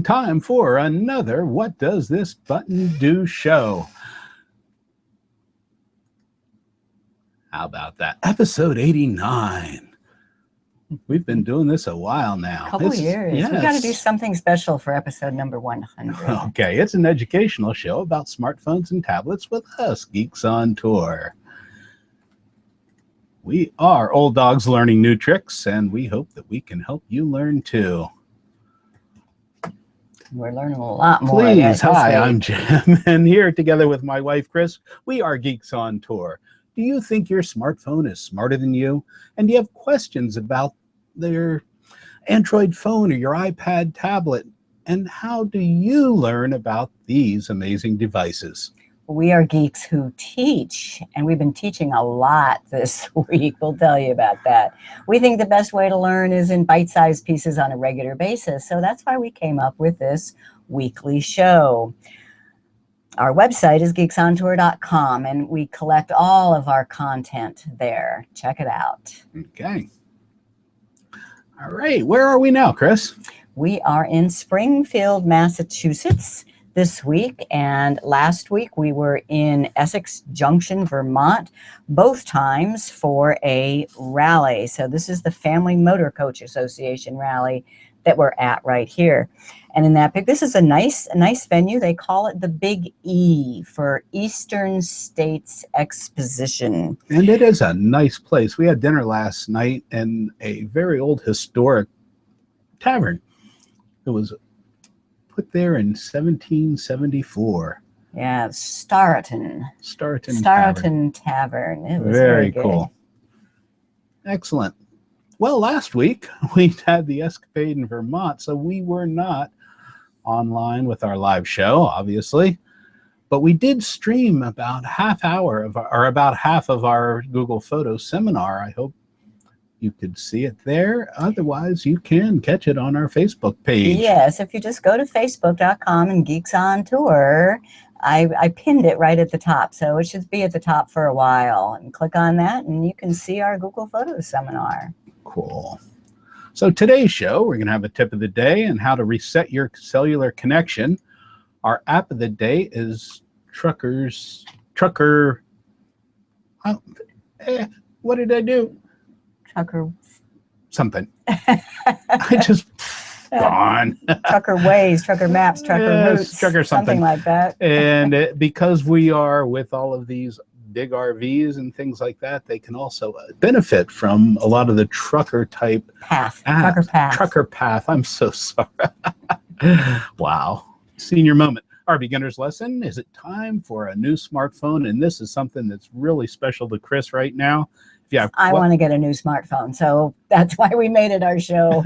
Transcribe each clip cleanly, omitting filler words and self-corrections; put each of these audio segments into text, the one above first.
Time for another What Does This Button Do show. How about that? Episode 89. We've been doing this a while now. A couple years. Yes. We got to do something special for episode number 100. Okay, it's an educational show about smartphones and tablets with us, Geeks on Tour. We are old dogs learning new tricks, and we hope that we can help you learn too. We're learning a lot more. Please, hi, I'm Jim, and here together with my wife, Chris, we are Geeks on Tour. Do you think your smartphone is smarter than you? And do you have questions about their Android phone or your iPad tablet? And how do you learn about these amazing devices? We are geeks who teach, and we've been teaching a lot this week. We'll tell you about that. We think the best way to learn is in bite-sized pieces on a regular basis. So that's why we came up with this weekly show. Our website is geeksontour.com, and we collect all of our content there. Check it out. Okay. All right. Where are we now, Chris? We are in Springfield, Massachusetts this week, and last week we were in Essex Junction, Vermont, both times for a rally. So this is the Family Motor Coach Association rally that we're at right here. And in that this is a nice venue. They call it the Big E for Eastern States Exposition. And it is a nice place. We had dinner last night in a very old historic tavern. It was put there in 1774. Yeah, Starton Tavern. It was very cool. Excellent. Well, last week we had the escapade in Vermont, so we were not online with our live show, obviously, but we did stream about half of our Google Photos seminar. I hope you could see it there. Otherwise, you can catch it on our Facebook page. Yes, if you just go to facebook.com and Geeks on Tour, I pinned it right at the top, so it should be at the top for a while. And click on that, and you can see our Google Photos seminar. Cool. So today's show, we're going to have a tip of the day and how to reset your cellular connection. Our app of the day is Trucker. What did I do? Trucker something. I just gone. Trucker Ways, Trucker Maps, Trucker Routes, Trucker something like that. And because we are with all of these big RVs and things like that, they can also benefit from a lot of the trucker type path. Trucker path. I'm so sorry. Wow. Senior moment. Our beginner's lesson. Is it time for a new smartphone? And this is something that's really special to Chris right now. I want to get a new smartphone, so that's why we made it our show.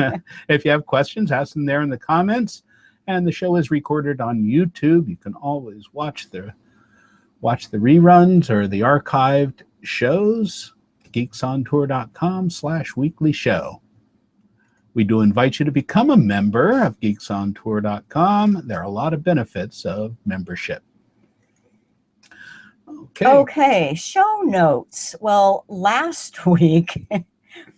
If you have questions, ask them there in the comments. And the show is recorded on YouTube. You can always watch the reruns or the archived shows. geeksontour.com/weekly show. We do invite you to become a member of geeksontour.com. There are a lot of benefits of membership. Okay, show notes. Well, last week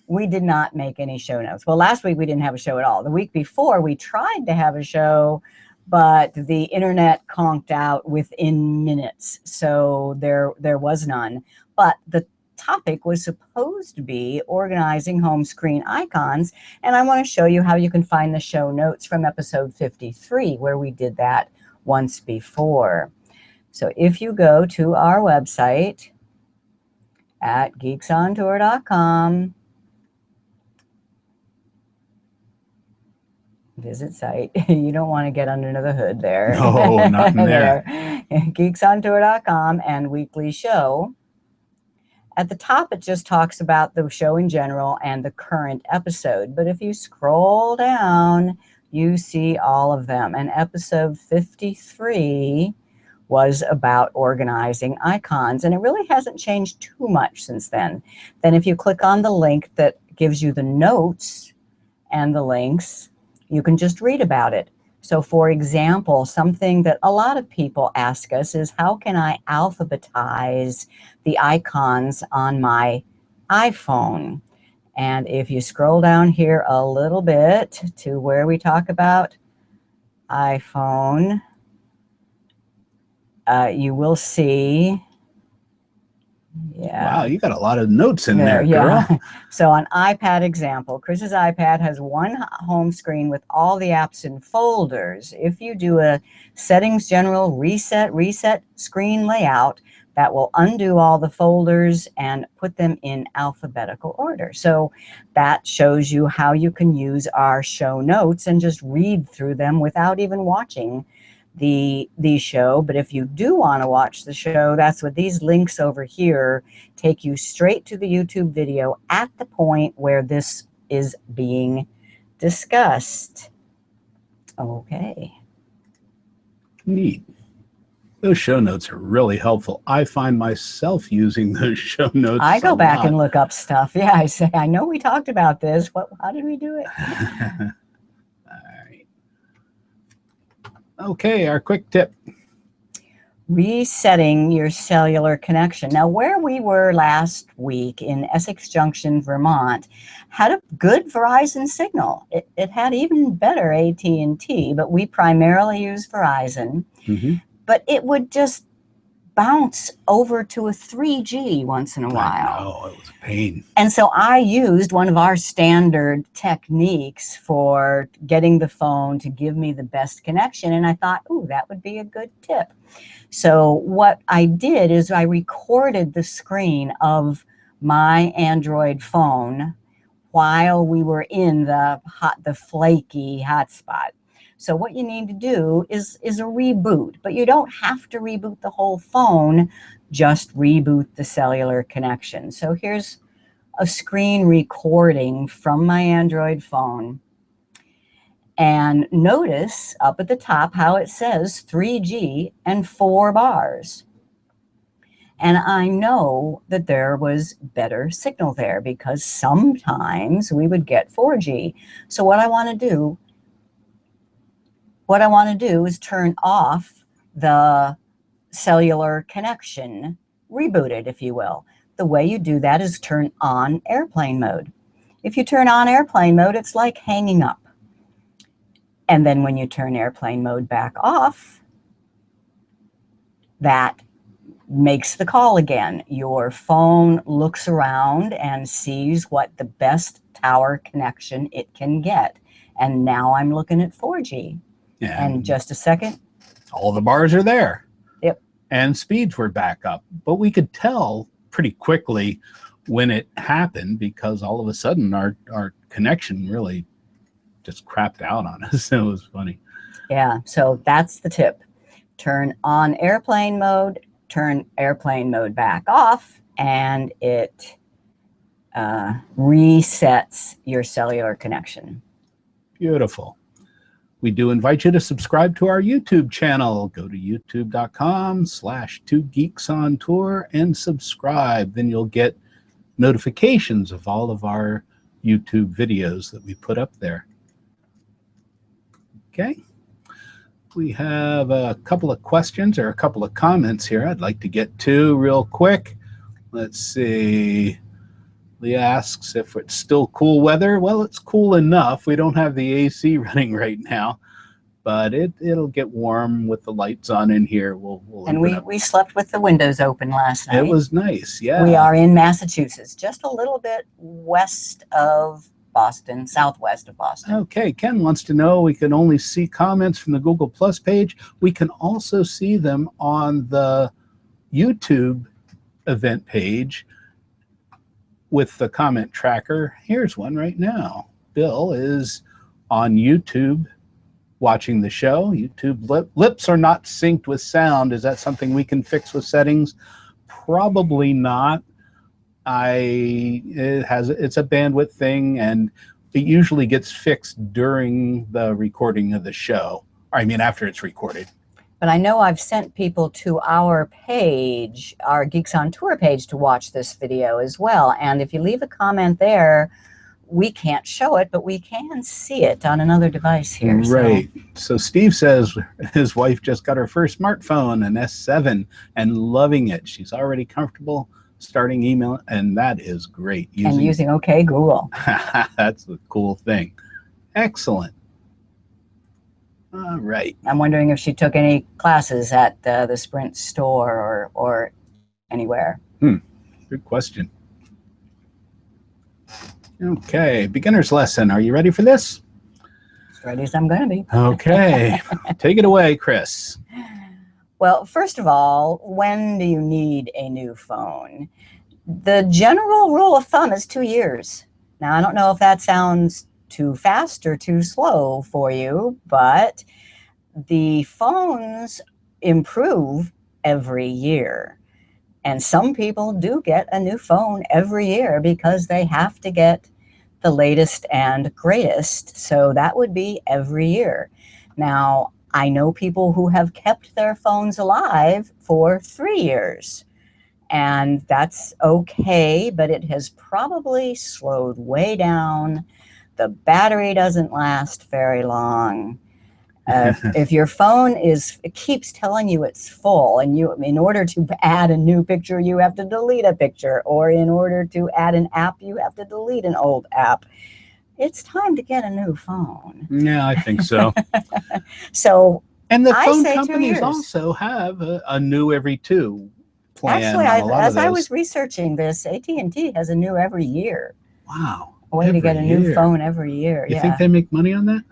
we did not make any show notes. Well, last week we didn't have a show at all. The week before we tried to have a show, but the internet conked out within minutes, so there was none. But the topic was supposed to be organizing home screen icons, and I want to show you how you can find the show notes from episode 53, where we did that once before. So if you go to our website at geeksontour.com, visit site. You don't want to get under the hood there. No, not in there. geeksontour.com and weekly show. At the top, it just talks about the show in general and the current episode. But if you scroll down, you see all of them. And episode 53 was about organizing icons. And it really hasn't changed too much since then. Then if you click on the link that gives you the notes and the links, you can just read about it. So for example, something that a lot of people ask us is, how can I alphabetize the icons on my iPhone? And if you scroll down here a little bit to where we talk about iPhone, you will see, yeah. Wow, you got a lot of notes in there, yeah. girl. So on iPad example, Chris's iPad has one home screen with all the apps in folders. If you do a settings general reset screen layout, that will undo all the folders and put them in alphabetical order. So that shows you how you can use our show notes and just read through them without even watching the show. But if you do want to watch the show, that's what these links over here take you straight to the YouTube video at the point where this is being discussed. Okay. Neat. Those show notes are really helpful. I find myself using those show notes. I go back and look up stuff. Yeah, I say, I know we talked about this. How did we do it? All right. Okay, our quick tip. Resetting your cellular connection. Now, where we were last week in Essex Junction, Vermont, had a good Verizon signal. It had even better AT&T, but we primarily use Verizon. Mm-hmm. But it would just bounce over to a 3G once in a while. I know, it was a pain. And so I used one of our standard techniques for getting the phone to give me the best connection. And I thought, ooh, that would be a good tip. So what I did is I recorded the screen of my Android phone while we were in the flaky hotspot. So what you need to do is a reboot, but you don't have to reboot the whole phone, just reboot the cellular connection. So here's a screen recording from my Android phone. And notice up at the top how it says 3G and 4 bars. And I know that there was better signal there because sometimes we would get 4G. So what I want to do is turn off the cellular connection, reboot it, if you will. The way you do that is turn on airplane mode. If you turn on airplane mode, it's like hanging up. And then when you turn airplane mode back off, that makes the call again. Your phone looks around and sees what the best tower connection it can get. And now I'm looking at 4G. Yeah. And just a second. All the bars are there. Yep. And speeds were back up. But we could tell pretty quickly when it happened because all of a sudden our connection really just crapped out on us. It was funny. Yeah, so that's the tip. Turn on airplane mode, turn airplane mode back off, and it resets your cellular connection. Beautiful. We do invite you to subscribe to our YouTube channel. Go to youtube.com/2geeksontour and subscribe. Then you'll get notifications of all of our YouTube videos that we put up there. Okay. We have a couple of questions or a couple of comments here I'd like to get to real quick. Let's see. Lee asks if it's still cool weather. Well, it's cool enough. We don't have the AC running right now, but it'll get warm with the lights on in here. And we slept with the windows open last night. It was nice, yeah. We are in Massachusetts, just a little bit west of Boston, southwest of Boston. Okay, Ken wants to know, we can only see comments from the Google Plus page. We can also see them on the YouTube event page with the comment tracker. Here's one right now. Bill is on YouTube watching the show. YouTube lips are not synced with sound. Is that something we can fix with settings? Probably not. It's a bandwidth thing, and it usually gets fixed during the recording of the show. I mean, after it's recorded. But I know I've sent people to our page, our Geeks on Tour page, to watch this video as well. And if you leave a comment there, we can't show it, but we can see it on another device here. Right. So Steve says his wife just got her first smartphone, an S7, and loving it. She's already comfortable starting email, and that is great. Using OK Google. That's the cool thing. Excellent. All right. I'm wondering if she took any classes at the Sprint store or anywhere. Good question. Okay, beginner's lesson. Are you ready for this? As ready as I'm going to be. Okay, take it away, Chris. Well, first of all, when do you need a new phone? The general rule of thumb is 2 years. Now, I don't know if that sounds too fast or too slow for you, but the phones improve every year. And some people do get a new phone every year because they have to get the latest and greatest. So that would be every year. Now, I know people who have kept their phones alive for 3 years. And that's okay, but it has probably slowed way down. The battery doesn't last very long. If your phone keeps telling you it's full, and in order to add a new picture, you have to delete a picture, or in order to add an app, you have to delete an old app, it's time to get a new phone. Yeah, I think so. So, and the I phone say 2 companies years. Also have a new every 2 plan. Actually, on a lot as of those. I was reaching this, AT&T has a new every year. Wow. A way to get a new phone every year. You think they make money on that?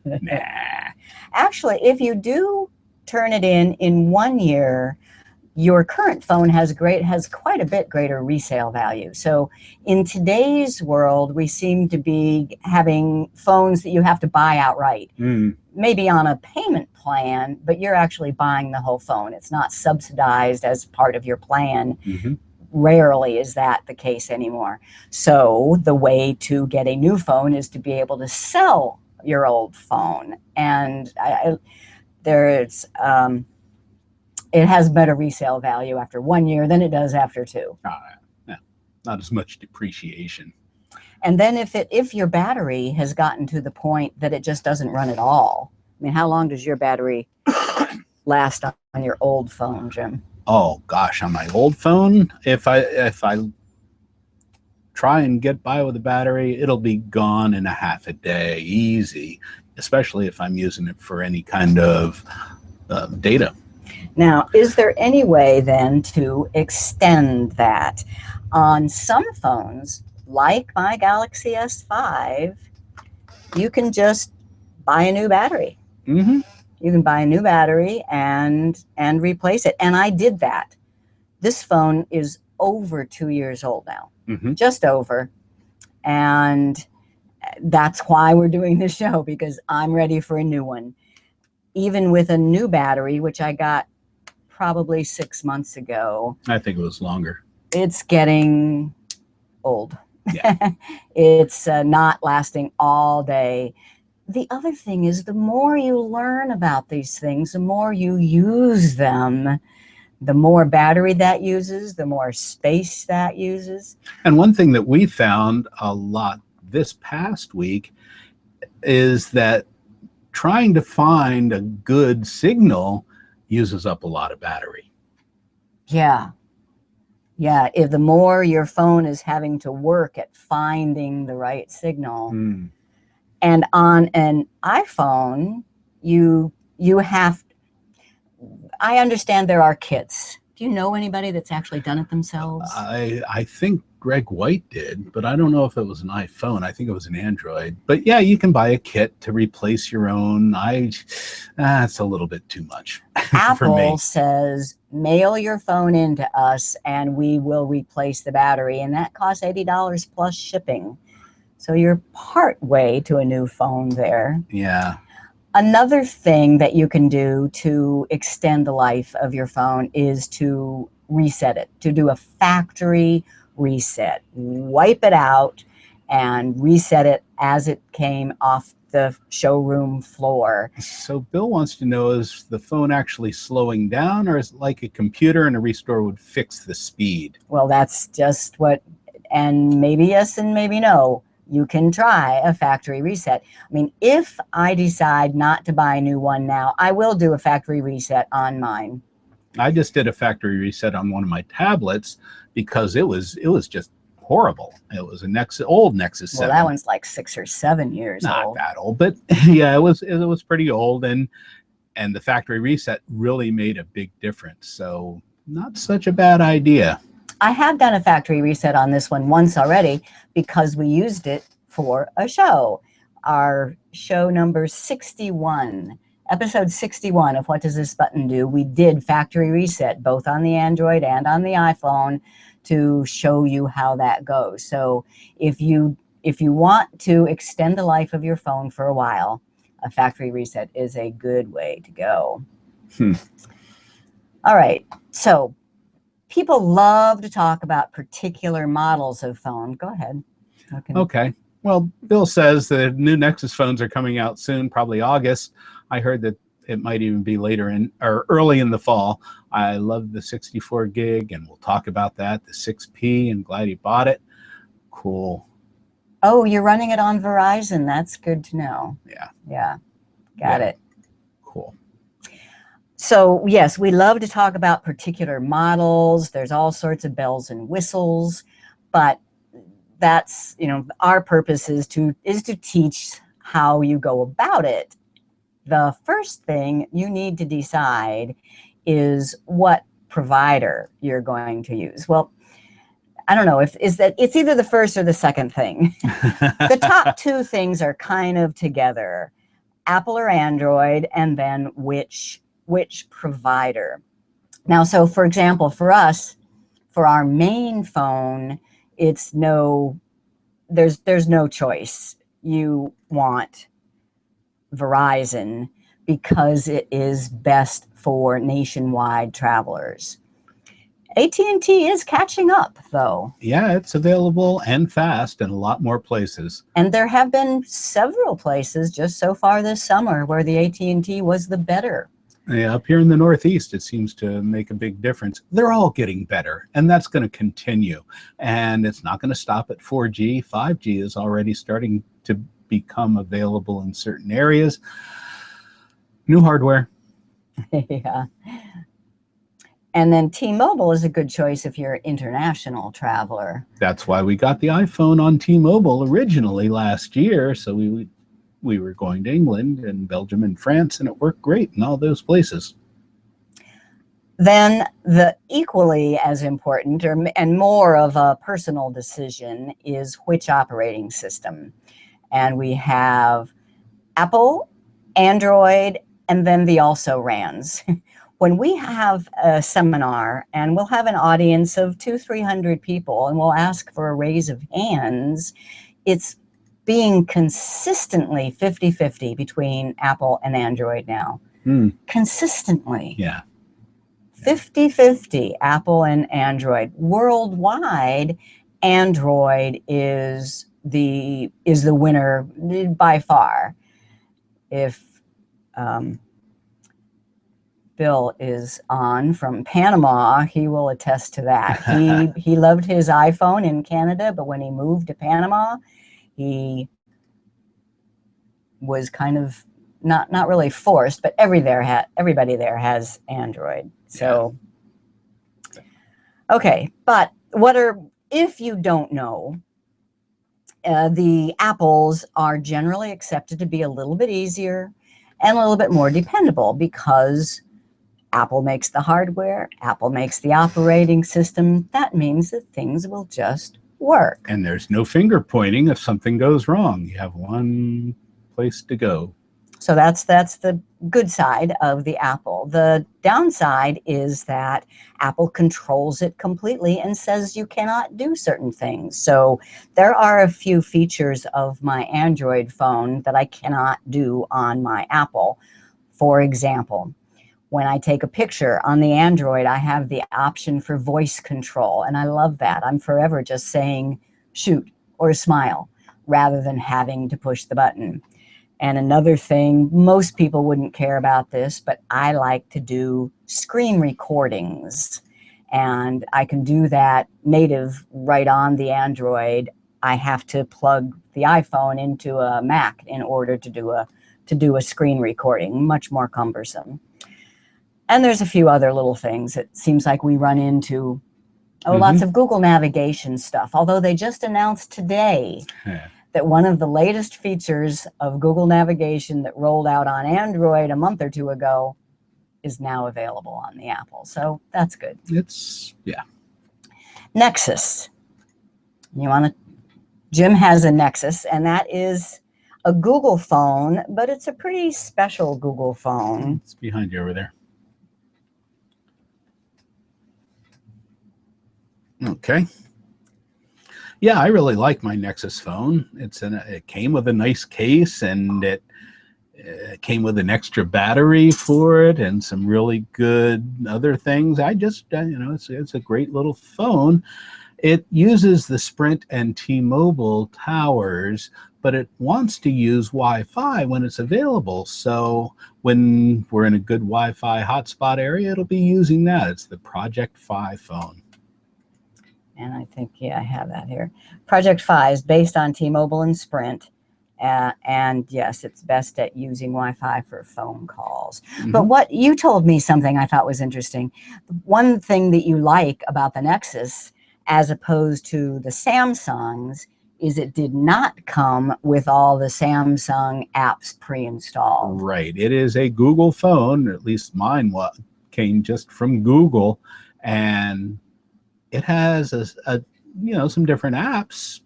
Nah. Actually, if you do turn it in 1 year, your current phone has quite a bit greater resale value. So in today's world, we seem to be having phones that you have to buy outright. Maybe on a payment plan, but you're actually buying the whole phone. It's not subsidized as part of your plan. Rarely is that the case anymore. So the way to get a new phone is to be able to sell your old phone. And it has better resale value after 1 year than it does after 2. Yeah, not as much depreciation. And then if your battery has gotten to the point that it just doesn't run at all, I mean, how long does your battery last on your old phone, Jim? Oh gosh, on my old phone, if I try and get by with the battery, it'll be gone in a half a day, easy. Especially if I'm using it for any kind of data. Now, is there any way then to extend that? On some phones, like my Galaxy S5, you can just buy a new battery. You can buy a new battery and replace it. And I did that. This phone is over 2 years old now, just over. And that's why we're doing this show, because I'm ready for a new one. Even with a new battery, which I got probably 6 months ago. I think it was longer. It's getting old. Yeah. It's not lasting all day. The other thing is, the more you learn about these things, the more you use them, the more battery that uses, the more space that uses. And one thing that we found a lot this past week is that trying to find a good signal uses up a lot of battery. Yeah. If the more your phone is having to work at finding the right signal. And on an iPhone, you have, I understand there are kits. Do you know anybody that's actually done it themselves? I think Greg White did, but I don't know if it was an iPhone. I think it was an Android. But yeah, you can buy a kit to replace your own. It's a little bit too much. Apple says, mail your phone into us and we will replace the battery. And that costs $80 plus shipping. So you're part way to a new phone there. Yeah. Another thing that you can do to extend the life of your phone is to reset it, to do a factory reset. Wipe it out and reset it as it came off the showroom floor. So Bill wants to know, is the phone actually slowing down, or is it like a computer and a restore would fix the speed? Well, that's just and maybe yes and maybe no. You can try a factory reset. I mean, if I decide not to buy a new one now, I will do a factory reset on mine. I just did a factory reset on one of my tablets because it was just horrible. It was old Nexus 7. Well, that one's like 6 or 7 years Not old. that old, but yeah, it was pretty old, and the factory reset really made a big difference. So not such a bad idea. I have done a factory reset on this one once already because we used it for a show. Our show number 61, episode 61 of What Does This Button Do? We did factory reset both on the Android and on the iPhone to show you how that goes. So if you want to extend the life of your phone for a while, a factory reset is a good way to go. All right, so people love to talk about particular models of phone. Go ahead. Okay. Well, Bill says the new Nexus phones are coming out soon, probably August. I heard that it might even be later or early in the fall. I love the 64 gig, and we'll talk about that. The 6P, and glad he bought it. Cool. Oh, you're running it on Verizon. That's good to know. Yeah. Got it. Cool. So yes, we love to talk about particular models. There's all sorts of bells and whistles, but that's, our purpose is to teach how you go about it. The first thing you need to decide is what provider you're going to use. Well, I don't know if it's either the first or the second thing. The top two things are kind of together, Apple or Android, and then which provider. Now, so for example, for us, for our main phone, there's no choice. You want Verizon because it is best for nationwide travelers. AT&T is catching up, though. Yeah, it's available and fast in a lot more places. And there have been several places just so far this summer where the AT&T was the better. Yeah, up here in the Northeast, it seems to make a big difference. They're all getting better, and that's going to continue. And it's not going to stop at 4G. 5G is already starting to become available in certain areas. New hardware. Yeah. And then T-Mobile is a good choice if you're an international traveler. That's why we got the iPhone on T-Mobile originally last year. So we were going to England and Belgium and France, and it worked great in all those places. Then the equally as important and more of a personal decision is which operating system. And we have Apple, Android, and then the also-rans. When we have a seminar and we'll have an audience of 200-300 people and we'll ask for a raise of hands, it's being consistently 50-50 between Apple and Android now. Consistently. Yeah. 50-50 Apple and Android. Worldwide, Android is the winner by far. If Bill is on from Panama, he will attest to that. He loved his iPhone in Canada, but when he moved to Panama, he was kind of not really forced, but everybody there has Android. So, okay, but if you don't know, the Apples are generally accepted to be a little bit easier and a little bit more dependable because Apple makes the hardware, Apple makes the operating system. That means that things will just work. And there's no finger pointing if something goes wrong. You have one place to go. So that's the good side of the Apple. The downside is that Apple controls it completely and says you cannot do certain things. So there are a few features of my Android phone that I cannot do on my Apple. For example, when I take a picture on the Android, I have the option for voice control, and I love that. I'm forever just saying shoot or smile rather than having to push the button. And another thing, most people wouldn't care about this, but I like to do screen recordings. And I can do that native right on the Android. I have to plug the iPhone into a Mac in order to do a screen recording, much more cumbersome. And there's a few other little things. It seems like we run into Oh, lots of Google navigation stuff, although they just announced today that one of the latest features of Google navigation that rolled out on Android a month or two ago is now available on the Apple. So that's good. Yeah. Nexus. Jim has a Nexus, and that is a Google phone, but it's a pretty special Google phone. It's behind you over there. Okay. Yeah, I really like my Nexus phone. It came with a nice case, and it came with an extra battery for it and some really good other things. It's a great little phone. It uses the Sprint and T-Mobile towers, but it wants to use Wi-Fi when it's available. So when we're in a good Wi-Fi hotspot area, it'll be using that. It's the Project Fi phone. And I think, I have that here. Project Fi is based on T-Mobile and Sprint. And yes, it's best at using Wi-Fi for phone calls. But what you told me something I thought was interesting. One thing that you like about the Nexus, as opposed to the Samsungs, is it did not come with all the Samsung apps pre-installed. Right. It is a Google phone, or at least mine came just from Google, and it has some different apps,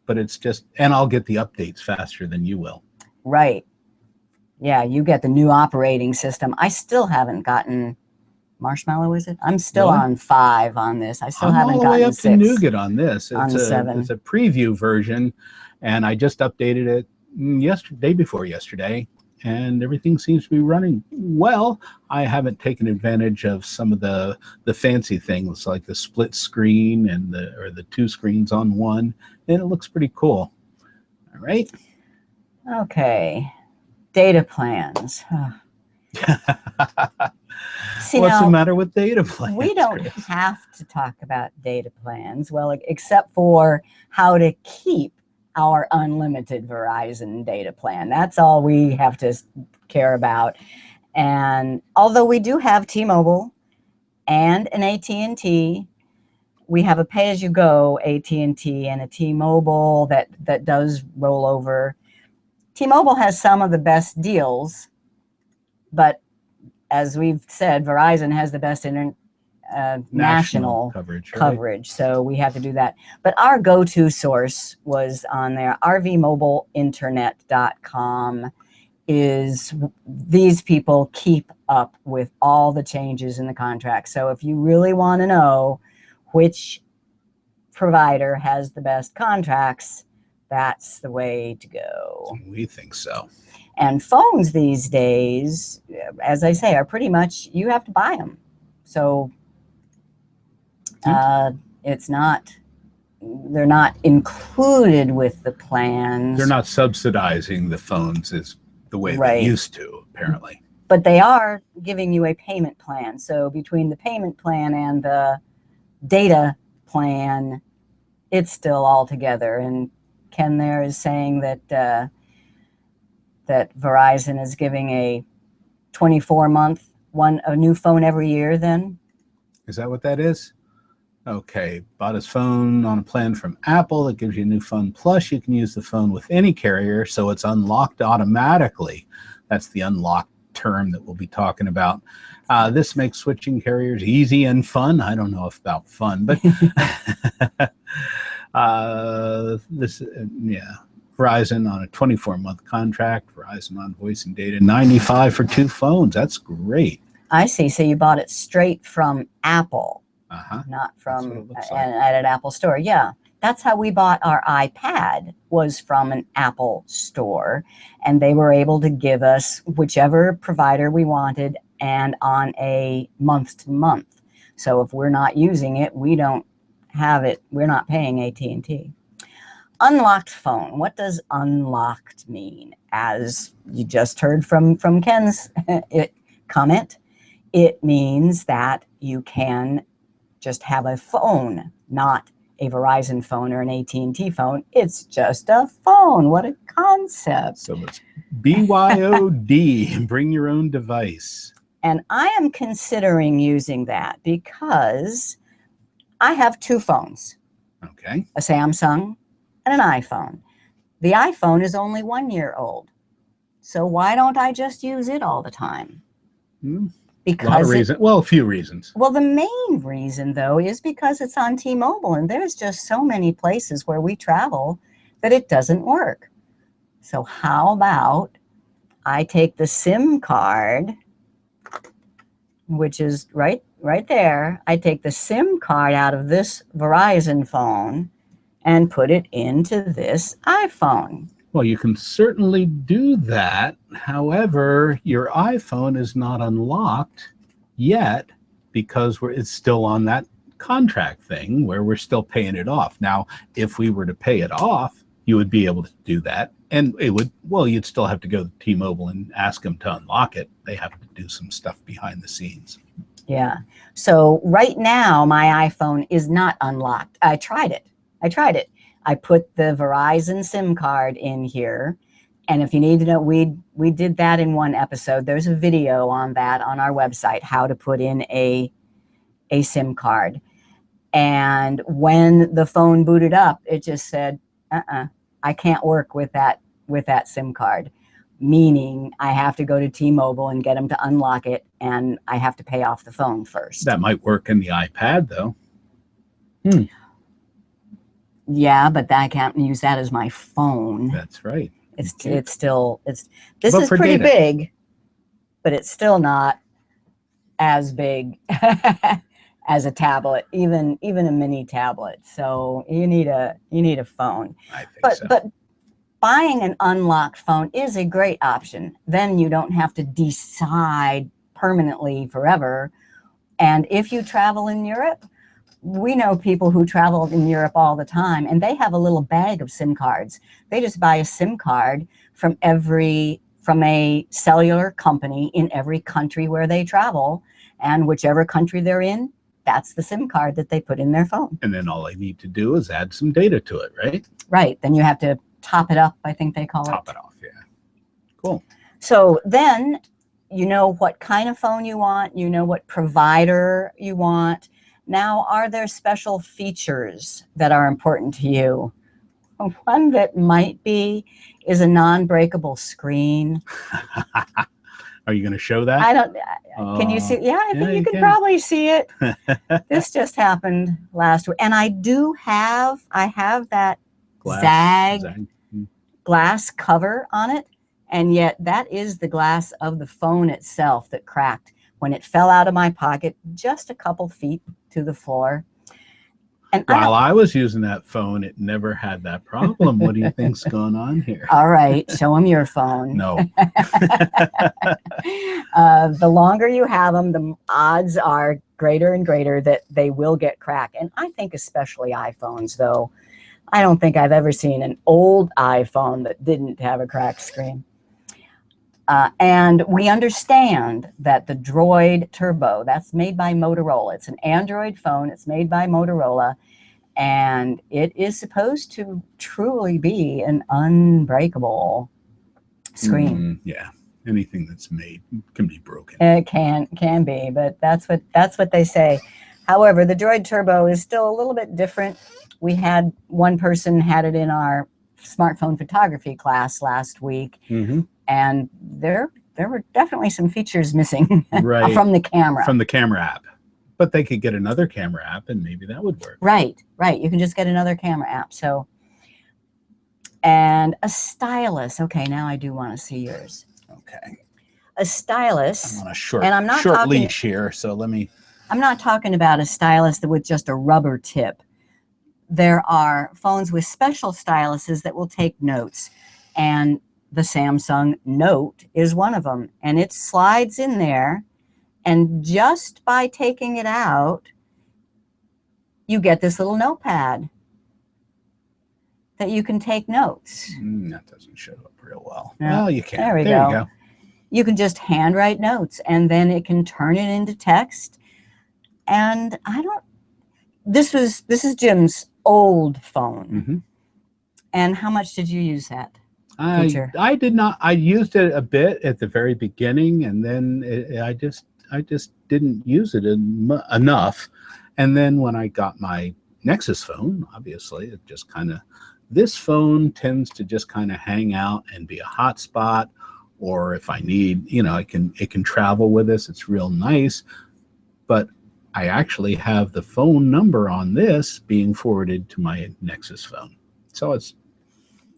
but it's just, and I'll get the updates faster than you will. Right. Yeah, you get the new operating system. I still haven't gotten Marshmallow, is it? I'm still on 5 on this. I still haven't gotten 6. I'm all the way up to Nougat on this. It's 7. It's a preview version, and I just updated it day before yesterday, and everything seems to be running well. I haven't taken advantage of some of the fancy things like the split screen and the 2 screens on one, and it looks pretty cool. All right. Okay. Data plans. See, what's the matter with data plans? We don't have to talk about data plans, well, except for how to keep our unlimited Verizon data plan. That's all we have to care about. And although we do have T-Mobile and an AT&T, we have a pay-as-you-go AT&T and a T-Mobile that does roll over. T-Mobile has some of the best deals, but as we've said, Verizon has the best national coverage. Right? So we have to do that. But our go-to source was on there. rvmobileinternet.com is, these people keep up with all the changes in the contract. So if you really want to know which provider has the best contracts, that's the way to go. We think so. And phones these days, as I say, are pretty much, you have to buy them. So they're not included with the plans. They're not subsidizing the phones as the way they used to, apparently. But they are giving you a payment plan. So between the payment plan and the data plan, it's still all together. And Ken there is saying that that Verizon is giving a 24-month a new phone every year then? Is that what that is? Okay, bought his phone on a plan from Apple that gives you a new phone. Plus, you can use the phone with any carrier, so it's unlocked automatically. That's the unlocked term that we'll be talking about. This makes switching carriers easy and fun. I don't know if about fun, but Verizon on a 24-month contract, Verizon on voice and data, $95 for 2 phones. That's great. I see. So you bought it straight from Apple, not from at an Apple store. Yeah, that's how we bought our iPad, was from an Apple store. And they were able to give us whichever provider we wanted and on a month-to-month. So if we're not using it, we don't have it. We're not paying AT&T. Unlocked phone. What does unlocked mean? As you just heard from Ken's comment, it means that you can just have a phone, not a Verizon phone or an AT&T phone. It's just a phone. What a concept. So it's BYOD, bring your own device. And I am considering using that because I have two phones, Okay. a Samsung and an iPhone. The iPhone is only 1 year old. So why don't I just use it all the time? A Because lot of reasons. Well, a few reasons. Well, the main reason, though, is because it's on T-Mobile, and there's just so many places where we travel that it doesn't work. So how about I take the SIM card, which is right there. I take the SIM card out of this Verizon phone and put it into this iPhone. Well, you can certainly do that. However, your iPhone is not unlocked yet because it's still on that contract thing where we're still paying it off. Now, if we were to pay it off, you would be able to do that. And it would, well, you'd still have to go to T-Mobile and ask them to unlock it. They have to do some stuff behind the scenes. Yeah. So right now, my iPhone is not unlocked. I tried it. I put the Verizon SIM card in here. And if you need to know, we did that in one episode. There's a video on that on our website, how to put in a SIM card. And when the phone booted up, it just said, I can't work with that SIM card, meaning I have to go to T-Mobile and get them to unlock it, and I have to pay off the phone first. That might work in the iPad, though. Yeah, but I can't use that as my phone. That's right. This is pretty big, but it's still not as big as a tablet, even a mini tablet. So you need a phone. I think so. But buying an unlocked phone is a great option. Then you don't have to decide permanently forever. And if you travel in Europe, we know people who travel in Europe all the time, and they have a little bag of SIM cards. They just buy a SIM card from a cellular company in every country where they travel, and whichever country they're in, that's the SIM card that they put in their phone. And then all they need to do is add some data to it, right? Right. Then you have to top it up, I think they call it. Top it off, yeah. Cool. So then you know what kind of phone you want, you know what provider you want. Now, are there special features that are important to you? One that might be is a non-breakable screen. Are you going to show that? I don't. Can you see? Yeah, I think you can probably see it. This just happened last week, and I have that zag glass cover on it, and yet that is the glass of the phone itself that cracked when it fell out of my pocket just a couple feet to the floor. And while I was using that phone, it never had that problem. What do you think's going on here? All right, show them your phone. No. The longer you have them, the odds are greater and greater that they will get cracked. And I think especially iPhones, though. I don't think I've ever seen an old iPhone that didn't have a cracked screen. And we understand that the Droid Turbo, that's made by Motorola. It's an Android phone. It's made by Motorola. And it is supposed to truly be an unbreakable screen. Yeah. Anything that's made can be broken. It can be, but that's what they say. However, the Droid Turbo is still a little bit different. We had one person had it in our smartphone photography class last week. And there were definitely some features missing from the camera. From the camera app. But they could get another camera app and maybe that would work. Right. You can just get another camera app. So, and a stylus. Okay, now I do want to see yours. Okay. A stylus. I'm on a short talking, leash here, so let me. I'm not talking about a stylus with just a rubber tip. There are phones with special styluses that will take notes, and the Samsung Note is one of them, and it slides in there, and just by taking it out, you get this little notepad that you can take notes. That doesn't show up real well. No. Well, you can. There you go. You can just handwrite notes, and then it can turn it into text. And this is Jim's old phone. And how much did you use that feature? I did not. I used it a bit at the very beginning, and then I just didn't use it enough. And then when I got my Nexus phone, obviously, it just kind of, this phone tends to just kind of hang out and be a hotspot, or if I need, it can travel with us. It's real nice. But I actually have the phone number on this being forwarded to my Nexus phone. So it's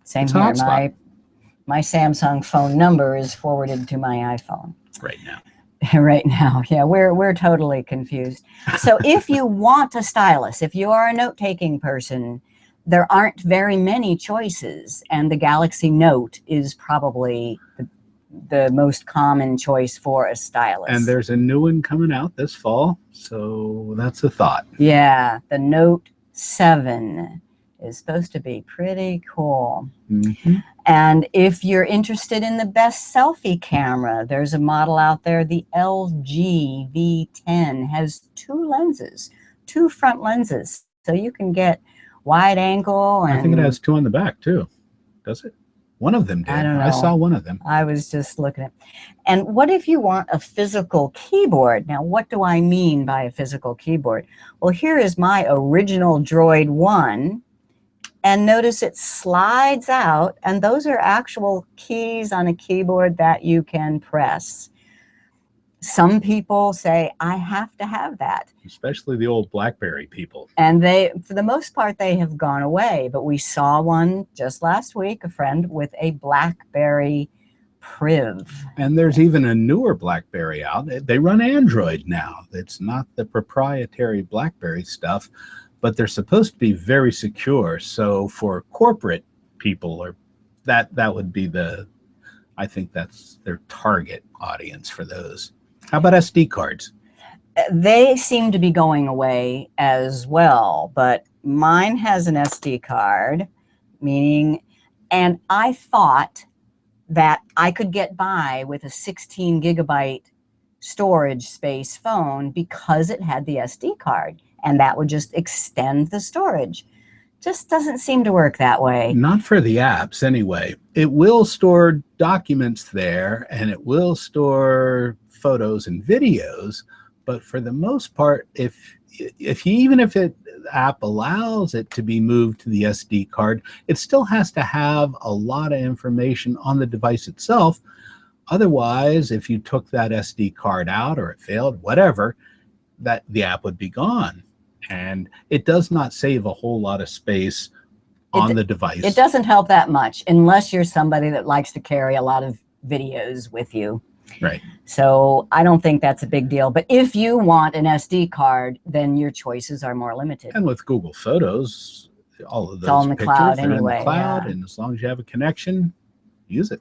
same it's here. hotspot My Samsung phone number is forwarded to my iPhone. right now. Right now. Yeah, we're totally confused. So if you want a stylus, if you are a note-taking person, there aren't very many choices, and the Galaxy Note is probably the most common choice for a stylus. And there's a new one coming out this fall, so that's a thought. Yeah, the Note 7 is supposed to be pretty cool. Mm-hmm. And if you're interested in the best selfie camera, there's a model out there, the LG V10, has two front lenses. So you can get wide angle. And I think it has two on the back too. Does it? One of them did. I don't know. I saw one of them. I was just looking at. And what if you want a physical keyboard? Now, what do I mean by a physical keyboard? Well, here is my original Droid 1. And notice it slides out, and those are actual keys on a keyboard that you can press. Some people say, I have to have that. Especially the old BlackBerry people. And they, for the most part, they have gone away. But we saw one just last week, a friend with a BlackBerry Priv. And there's even a newer BlackBerry out. They run Android now. It's not the proprietary BlackBerry stuff, but they're supposed to be very secure. So for corporate people, or that would be I think that's their target audience for those. How about SD cards? They seem to be going away as well, but mine has an SD card, and I thought that I could get by with a 16 gigabyte storage space phone because it had the SD card, and that would just extend the storage. Just doesn't seem to work that way. Not for the apps anyway. It will store documents there, and it will store photos and videos, but for the most part, even if the app allows it to be moved to the SD card, it still has to have a lot of information on the device itself. Otherwise, if you took that SD card out or it failed, whatever, that the app would be gone. And it does not save a whole lot of space on the device. It doesn't help that much unless you're somebody that likes to carry a lot of videos with you. Right. So I don't think that's a big deal. But if you want an SD card, then your choices are more limited. And with Google Photos, all of those all in the pictures cloud are anyway, in the cloud, yeah. and as long as you have a connection, use it.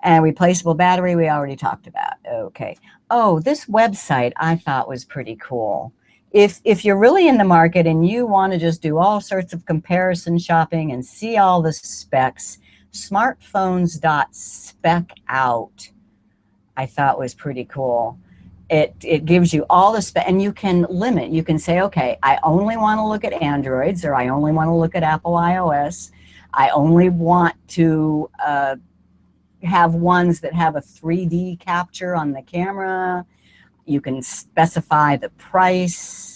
And replaceable battery, we already talked about. Okay. Oh, this website I thought was pretty cool. If you're really in the market and you want to just do all sorts of comparison shopping and see all the specs, smartphones.specout I thought was pretty cool. It gives you all the spec, and you can limit. You can say, okay, I only want to look at Androids, or I only want to look at Apple iOS. I only want to have ones that have a 3D capture on the camera. You can specify the price,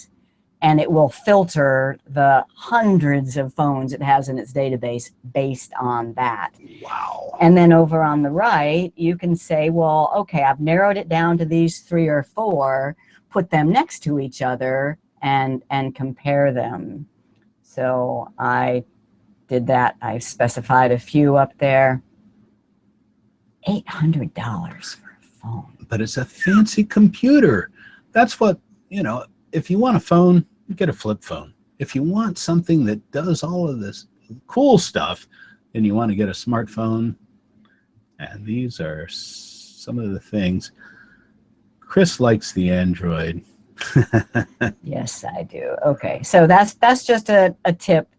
and it will filter the hundreds of phones it has in its database based on that. Wow. And then over on the right, you can say, well, okay, I've narrowed it down to these 3 or 4, put them next to each other and compare them. So I did that. I specified a few up there. $800 for a phone. But it's a fancy computer. That's what, if you want a phone, you get a flip phone. If you want something that does all of this cool stuff, then you want to get a smartphone. And these are some of the things. Chris likes the Android. Yes, I do. Okay, so that's just a tip.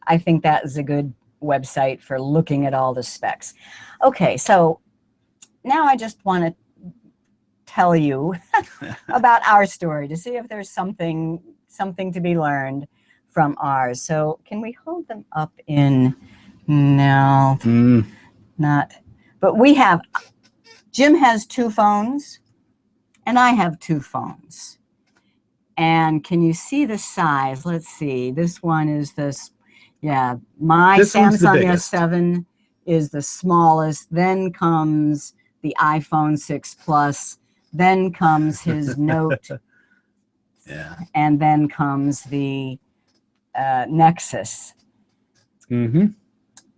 I think that is a good website for looking at all the specs. Okay, so now I just want to tell you about our story to see if there's something to be learned from ours. So can we hold them up in? No, not. But Jim has 2 phones, and I have 2 phones. And can you see the size? Let's see. This one is this. Yeah, my This one's the Samsung biggest. S7 is the smallest. Then comes the iPhone 6 Plus. Then comes his Note. Yeah. And then comes the Nexus. Mm-hmm.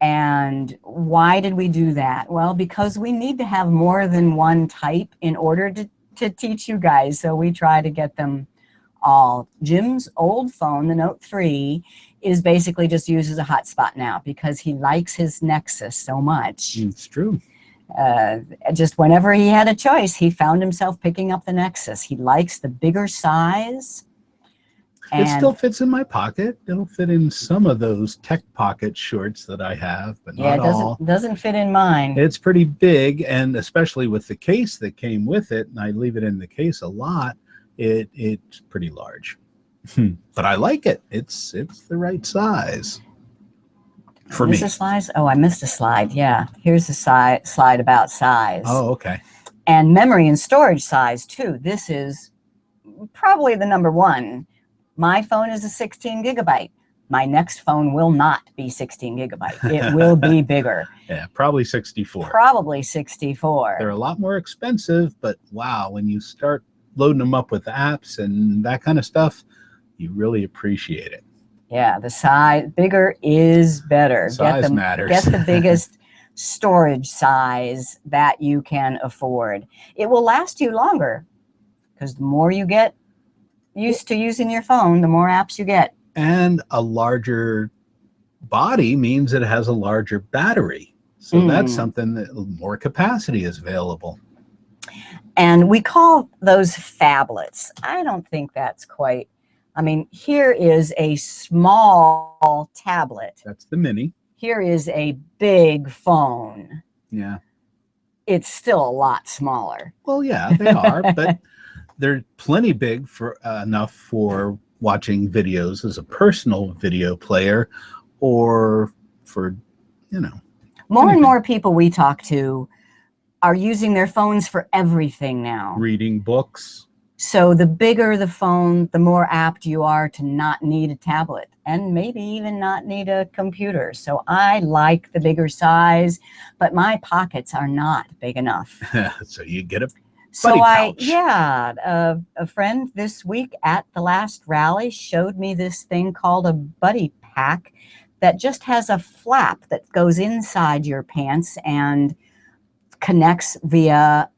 And why did we do that? Well, because we need to have more than one type in order to teach you guys. So we try to get them all. Jim's old phone, the Note 3, is basically just used as a hotspot now because he likes his Nexus so much. It's true. Just whenever he had a choice, he found himself picking up the Nexus. He likes the bigger size. It still fits in my pocket. It'll fit in some of those Tech Pocket shorts that I have, but not all. Yeah, it doesn't fit in mine. It's pretty big, and especially with the case that came with it, and I leave it in the case a lot, it's pretty large. But I like it. It's the right size for me. Is this a slide? Oh, I missed a slide. Yeah, here's the slide about size. Oh, okay. And memory and storage size, too. This is probably the number one. My phone is a 16 gigabyte. My next phone will not be 16 gigabyte. It will be bigger. Yeah, probably 64. Probably 64. They're a lot more expensive, but wow, when you start loading them up with apps and that kind of stuff, you really appreciate it. Yeah, the size, bigger is better. Size matters. Get the biggest storage size that you can afford. It will last you longer because the more you get used to using your phone, the more apps you get. And a larger body means it has a larger battery. So that's something that more capacity is available. And we call those phablets. I don't think that's quite, I mean, here is a small tablet. That's the mini. Here is a big phone. Yeah. It's still a lot smaller. Well, yeah, they are, but they're plenty big for enough for watching videos as a personal video player, or for, More and more people we talk to are using their phones for everything now. Reading books. So the bigger the phone, the more apt you are to not need a tablet and maybe even not need a computer. So I like the bigger size, but my pockets are not big enough. So you get a So pouch. a friend this week at the last rally showed me this thing called a buddy pack that just has a flap that goes inside your pants and connects via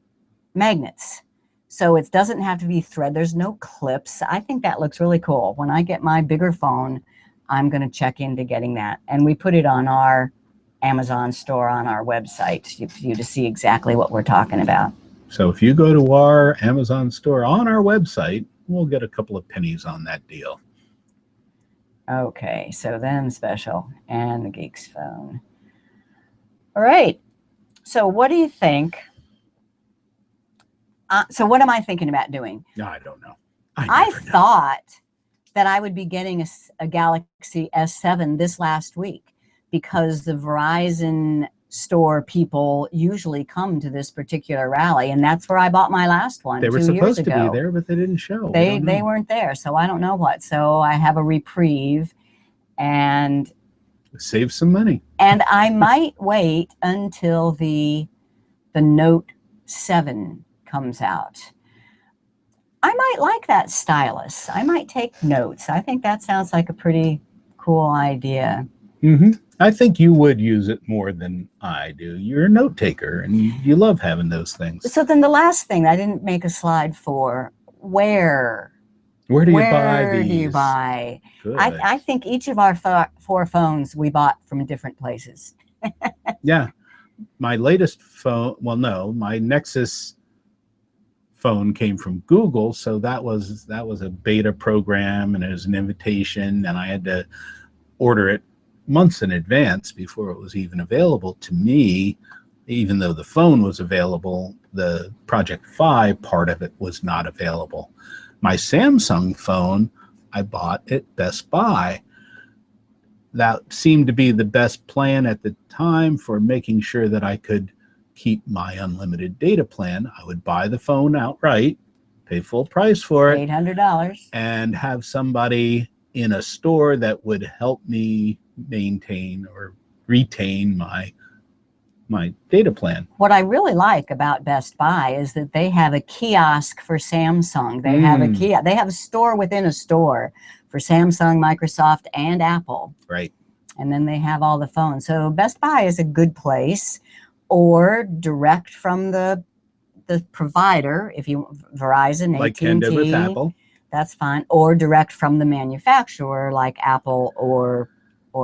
magnets. So it doesn't have to be thread. There's no clips. I think that looks really cool. When I get my bigger phone, I'm going to check into getting that. And we put it on our Amazon store on our website for you to see exactly what we're talking about. So if you go to our Amazon store on our website, we'll get a couple of pennies on that deal. Okay, so them special and the Geeks phone. All right. So what do you think? So what am I thinking about doing? I don't know. I thought that I would be getting a Galaxy S7 this last week because the Verizon store people usually come to this particular rally, and that's where I bought my last one. They were 2 years supposed to ago. be there, but they didn't show. They weren't there, so I don't know what. So I have a reprieve, and save some money. And I might wait until the Note 7 comes out. I might like that stylus. I might take notes. I think that sounds like a pretty cool idea. Mm-hmm. I think you would use it more than I do. You're a note taker, and you love having those things. So then the last thing I didn't make a slide for, where do you buy these? Where do you buy? Good. I think each of our four phones we bought from different places. Yeah. My latest phone, well, no, my Nexus phone came from Google, so that was a beta program, and it was an invitation, and I had to order it months in advance before it was even available to me. Even though the phone was available, the Project Fi part of it was not available. My Samsung phone I bought at Best Buy. That seemed to be the best plan at the time for making sure that I could keep my unlimited data plan. I would buy the phone outright, pay full price for it, $800, and have somebody in a store that would help me maintain or retain my data plan. What I really like about Best Buy is that they have a kiosk for Samsung. They have a they have a store within a store for Samsung, Microsoft, and Apple. Right. And then they have all the phones. So Best Buy is a good place, or direct from the provider. If you Verizon, Like Ken did with AT&T, Apple. that's fine. Or direct from the manufacturer, like Apple or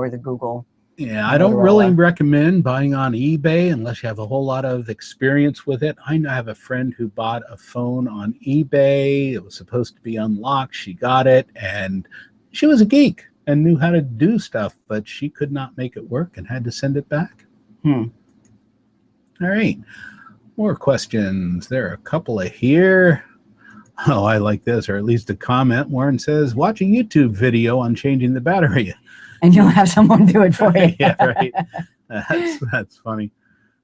the Google. Yeah, I don't really recommend buying on eBay unless you have a whole lot of experience with it. I have a friend who bought a phone on eBay. It was supposed to be unlocked. She got it, and she was a geek and knew how to do stuff, but she could not make it work and had to send it back. All right. More questions. There are a couple of here. Oh, I like this, or at least a comment. Warren says, watch a YouTube video on changing the battery. And you'll have someone do it for you. Yeah, right. That's funny.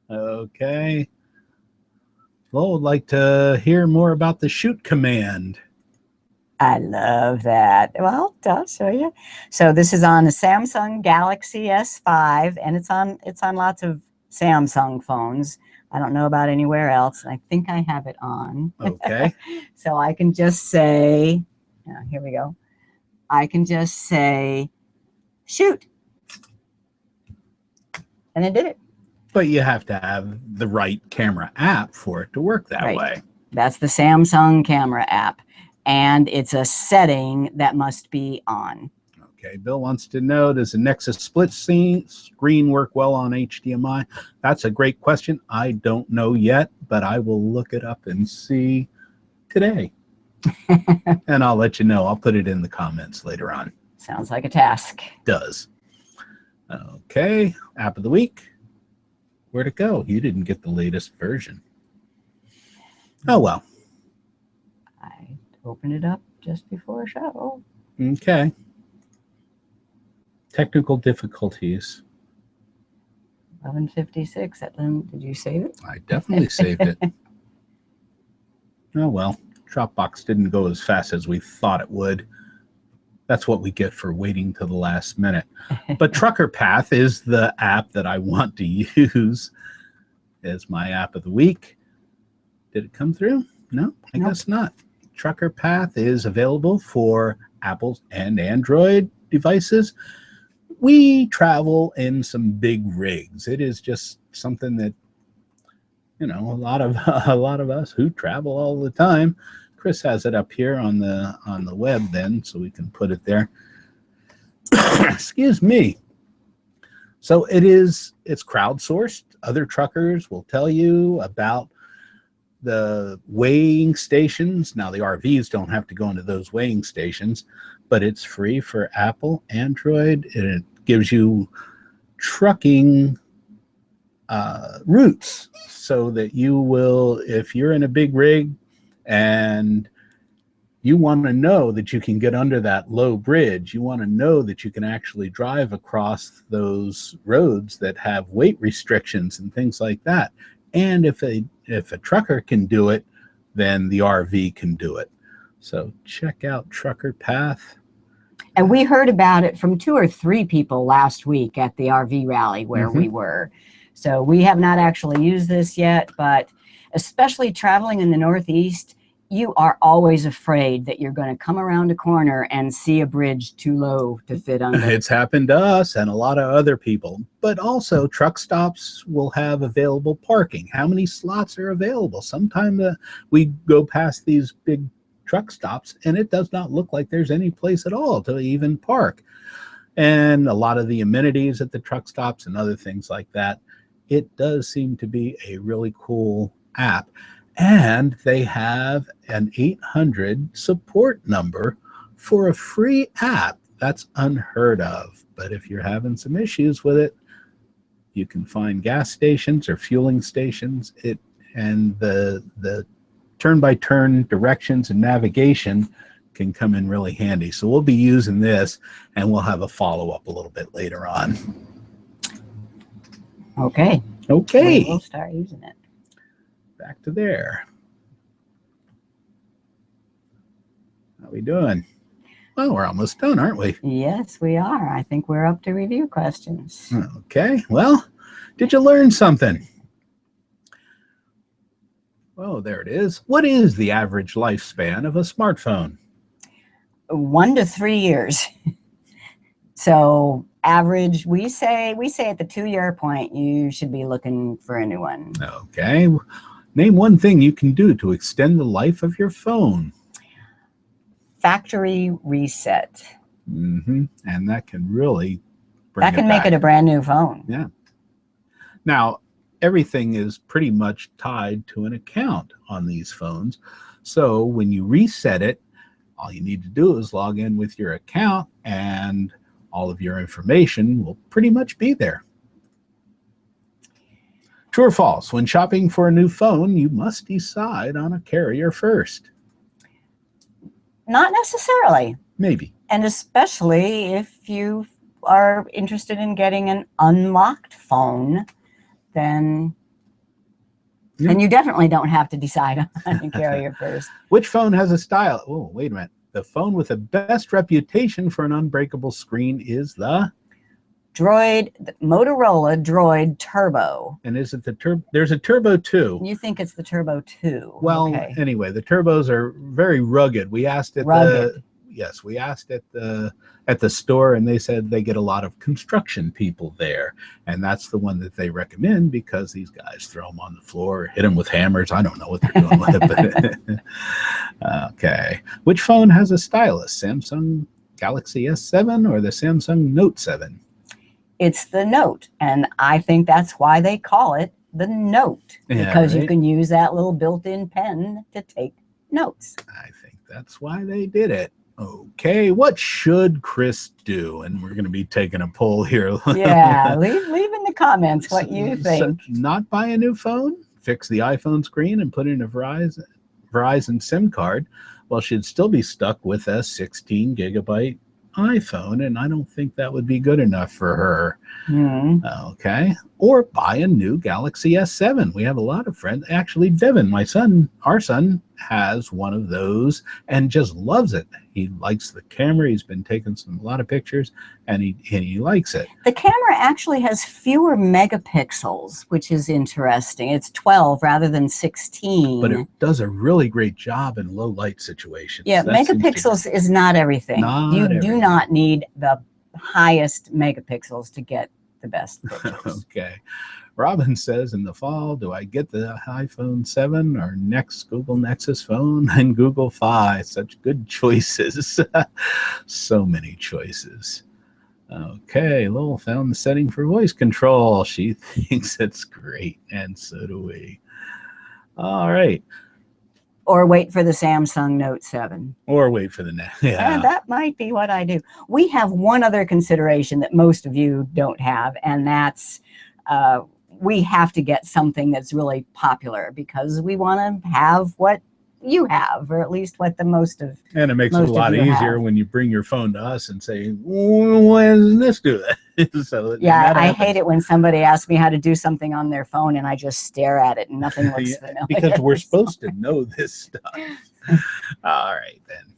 Okay. Well, I'd like to hear more about the shoot command. I love that. Well, I'll show you. So this is on the Samsung Galaxy S5, and it's on lots of Samsung phones. I don't know about anywhere else. I think I have it on. Okay. So I can just say, here we go. I can just say, shoot. And it did it. But you have to have the right camera app for it to work that way. That's the Samsung camera app. And it's a setting that must be on. Okay, Bill wants to know, does the Nexus split screen work well on HDMI? That's a great question. I don't know yet, but I will look it up and see today. And I'll let you know. I'll put it in the comments later on. Sounds like a task. Does. Okay, app of the week. Where'd it go? You didn't get the latest version. Oh, well. I opened it up just before show. Okay. Technical difficulties. 11:56. Did you save it? I definitely saved it. Oh, well. Dropbox didn't go as fast as we thought it would. That's what we get for waiting to the last minute. But Trucker Path is the app that I want to use as my app of the week. Did it come through? No, I guess not. Trucker Path is available for Apple and Android devices. We travel in some big rigs. It is just something that, you know, a lot of us who travel all the time. Chris has it up here on the web then, so we can put it there. Excuse me. So it's crowdsourced. Other truckers will tell you about the weighing stations. Now the RVs don't have to go into those weighing stations, but it's free for Apple, Android, and it gives you trucking routes so that you will, if you're in a big rig and you want to know that you can get under that low bridge, you want to know that you can actually drive across those roads that have weight restrictions and things like that. And if a trucker can do it, then the RV can do it. So check out Trucker Path. And we heard about it from 2 or 3 people last week at the RV rally where we were. So we have not actually used this yet, but especially traveling in the Northeast, you are always afraid that you're going to come around a corner and see a bridge too low to fit under. It's happened to us and a lot of other people. But also, truck stops will have available parking. How many slots are available? Sometimes we go past these big truck stops and it does not look like there's any place at all to even park. And a lot of the amenities at the truck stops and other things like that, it does seem to be a really cool app. And they have an 800 support number for a free app. That's unheard of. But if you're having some issues with it, you can find gas stations or fueling stations. And the turn-by-turn directions and navigation can come in really handy. So we'll be using this, and we'll have a follow-up a little bit later on. Okay. Okay. We'll start using it. Back to there. How we doing? Well, we're almost done, aren't we? Yes, we are. I think we're up to review questions. Okay. Well, did you learn something? Oh, there it is. What is the average lifespan of a smartphone? 1 to 3 years. So average, we say at the 2-year point, you should be looking for a new one. Okay. Name one thing you can do to extend the life of your phone. Factory reset. And that can really make it a brand new phone. Yeah. Now, everything is pretty much tied to an account on these phones. So when you reset it, all you need to do is log in with your account and all of your information will pretty much be there. True or false? When shopping for a new phone, you must decide on a carrier first. Not necessarily. Maybe. And especially if you are interested in getting an unlocked phone, then you definitely don't have to decide on a carrier first. Which phone has a style? Oh, wait a minute. The phone with the best reputation for an unbreakable screen is the Motorola Droid Turbo. And is it the Turbo? There's a Turbo 2. You think it's the Turbo 2. Well, anyway, the Turbos are very rugged. We asked at we asked at the store, and they said they get a lot of construction people there, and that's the one that they recommend because these guys throw them on the floor, hit them with hammers. I don't know what they're doing with it, but okay. Which phone has a stylus? Samsung Galaxy S7 or the Samsung Note 7? It's the Note, and I think that's why they call it the Note, because you can use that little built-in pen to take notes. I think that's why they did it. Okay, what should Chris do? And we're going to be taking a poll here. Yeah, leave in the comments what you think. So not buy a new phone, fix the iPhone screen, and put in a Verizon SIM card. Well, she'd still be stuck with a 16 gigabyte iPhone, and I don't think that would be good enough for her. Okay. Or buy a new Galaxy S7. We have a lot of friends. Actually, Devin, our son, has one of those and just loves it. He likes the camera. He's been taking a lot of pictures, and he likes it. The camera actually has fewer megapixels, which is interesting. It's 12 rather than 16. But it does a really great job in low light situations. Yeah, megapixels is not everything. You do not need the highest megapixels to get the best pictures. Okay. Robin says, in the fall, do I get the iPhone 7 or next Google Nexus phone and Google Fi? Such good choices. So many choices. Okay, Lowell found the setting for voice control. She thinks it's great, and so do we. All right. Or wait for the Samsung Note 7. Or wait for the next. Yeah. That might be what I do. We have one other consideration that most of you don't have, and that's we have to get something that's really popular because we want to have what you have, or at least what the most of. And it makes it a lot easier when you bring your phone to us and say, why doesn't this do that? So yeah, I hate it when somebody asks me how to do something on their phone and I just stare at it and nothing looks familiar. Because we're supposed to know this stuff. All right, then.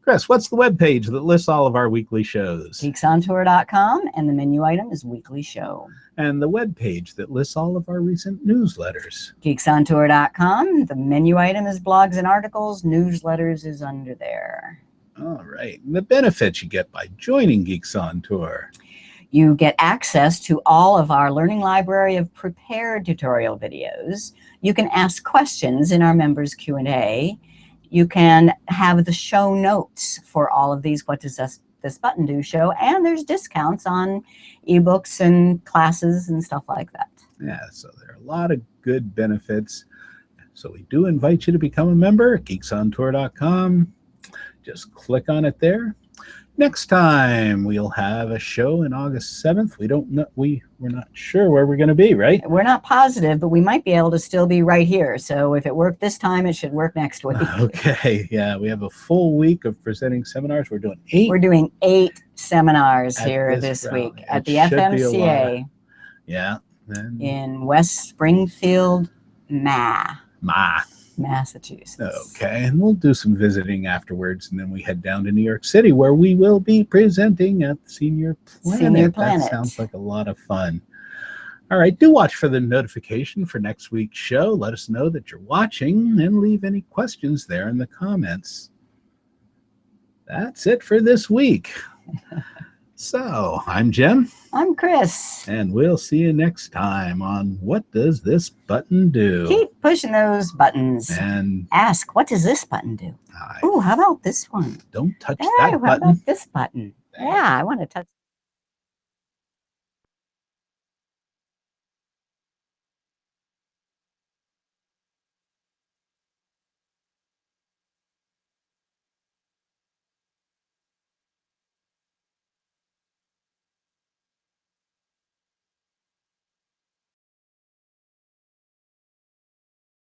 Chris, what's the webpage that lists all of our weekly shows? GeeksOnTour.com, and the menu item is Weekly Show. And the webpage that lists all of our recent newsletters? GeeksOnTour.com. The menu item is Blogs and Articles. Newsletters is under there. All right. And the benefits you get by joining Geeks On Tour? You get access to all of our learning library of prepared tutorial videos. You can ask questions in our members Q&A. You can have the show notes for all of these What Does This Button Do show, and there's discounts on ebooks and classes and stuff like that. Yeah, so there are a lot of good benefits. So we do invite you to become a member at geeksontour.com. Just click on it there. Next time we'll have a show in August 7th. We don't know, we're not sure where we're going to be, right? We're not positive, but we might be able to still be right here. So if it worked this time, it should work next week. Okay, yeah, we have a full week of presenting seminars. We're doing 8. We're doing 8 seminars here this week at the FMCA. Yeah. In West Springfield, Ma. Massachusetts. Okay, and we'll do some visiting afterwards, and then we head down to New York City, where we will be presenting at Senior Planet. Senior Planet. That sounds like a lot of fun. All right, do watch for the notification for next week's show. Let us know that you're watching and leave any questions there in the comments. That's it for this week. So, I'm Jim. I'm Chris. And we'll see you next time on What Does This Button Do? Keep pushing those buttons. And ask, what does this button do? Oh, how about this one? Don't touch Hey, that how button. about this button? Yeah, I want to touch